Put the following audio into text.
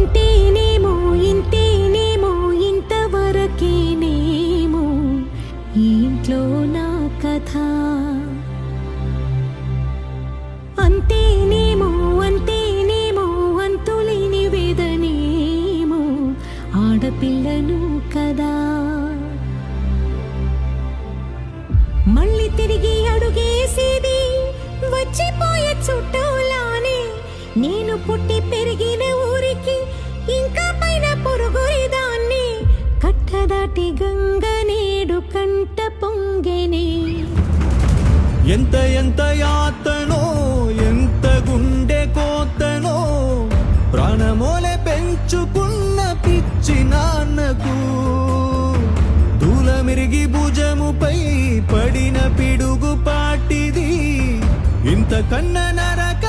ఉంటేనేమో ఇంతేనేమో ఇంతవరకేనేమో ఈ ఇంట్లో నా కథ. అంతేనేమో అంతేనేమో అంతులేని వేదనేమో ఆడపిల్లను కదా. మళ్ళీ తిరిగి అడుగేసేది వచ్చిపోయే చుట్టూలానే. నేను పుట్టి పెరిగిన ఊరికి ఇంకా పైన పొరుగురిదాన్ని. కట్టదాటి గంగ నేడు కంట పొంగెనే. ఎంత ఎంత యాతనో ఎంత గుండె కోతనో ప్రాణమోలే పెంచుకున్న పిచ్చి నాన్నకు దూలమిరిగి భుజముపై పడిన పిడుగు పాటిది ఇంత కన్న నరక